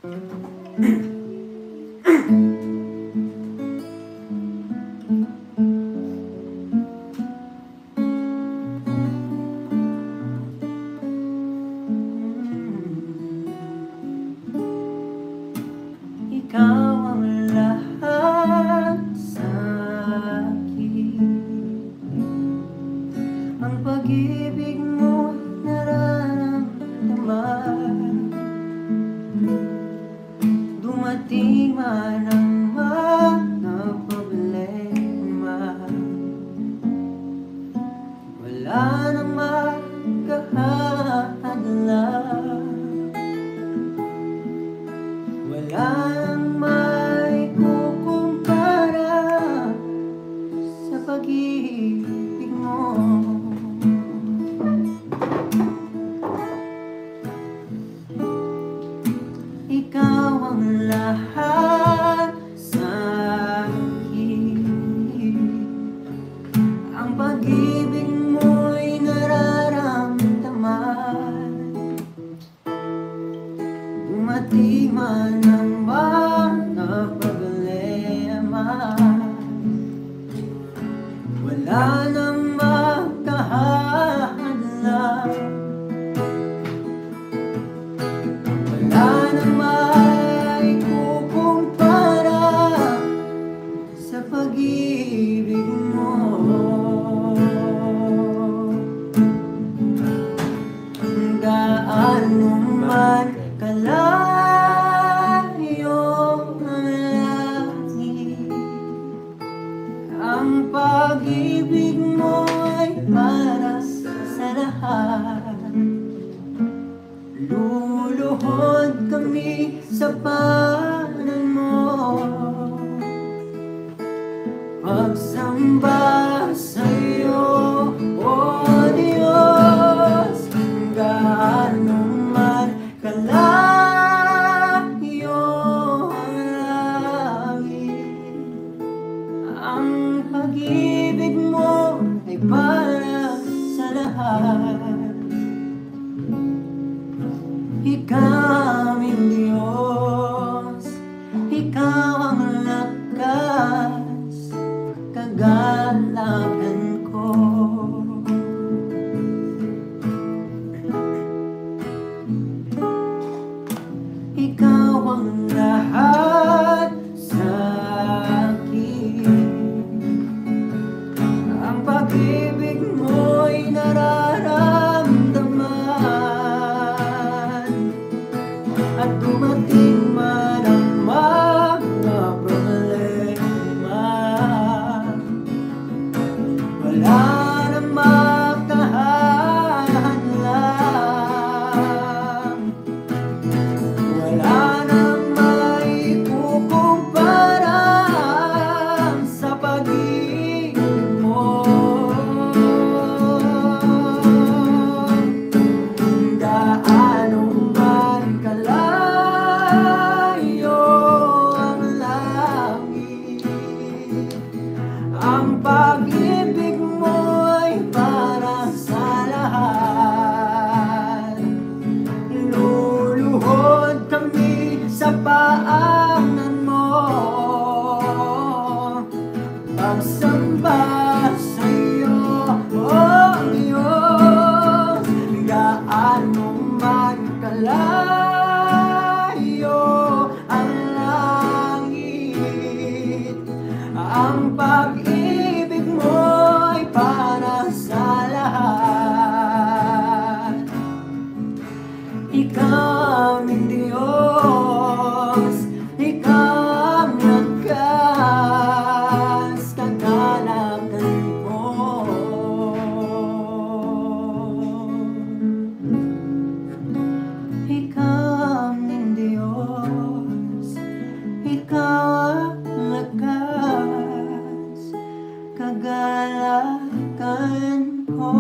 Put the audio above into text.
Ikaw ang lahat sa akin. Ang pag-ibig mo'y nararamdaman. Dumating man ang mga problema, wala nang magkahadlang. Wala nang maikukumpara sa pag-ibig mo. Ikaw ang lahat sa akin. Ang pag-ibig mo'y nararamdaman. Dumating man ang mga problema, wala nang magkahadlang. Wala nang maikukumpara sa pag-ibig mo. Gaano man kalayo ang langit, ang pag-ibig mo ay para sa lahat. Luluhod kami sa paanan mo, magsamba sa'yo, O Diyos. Gaano man kalayo ang langit, ang pag-ibig mo ay para sa lahat. Ikaw ang Diyos, ikaw ang lakas, kagalakan ko. Ikaw ang lahat sa akin. Ang pag-ibig mo'y nararamdaman. At dumating man ang mga problema, wala nang makahadlang. Wala nang maikukumpara sa pag-ibig mo. Gaano man kalayo ang langit, ang pag-ibig mo ay para sa lahat. Luluhod kami sa paanan mo, magsamba sa'yo, O Diyos. Gaano man kalayo ang langit, ang pag-ibig mo ay para sa lahat. Ikaw ang Diyos, ikaw ang lakas, kagalakan ko. Ikaw ang Diyos, ikaw ang lakas, kagalakan ko.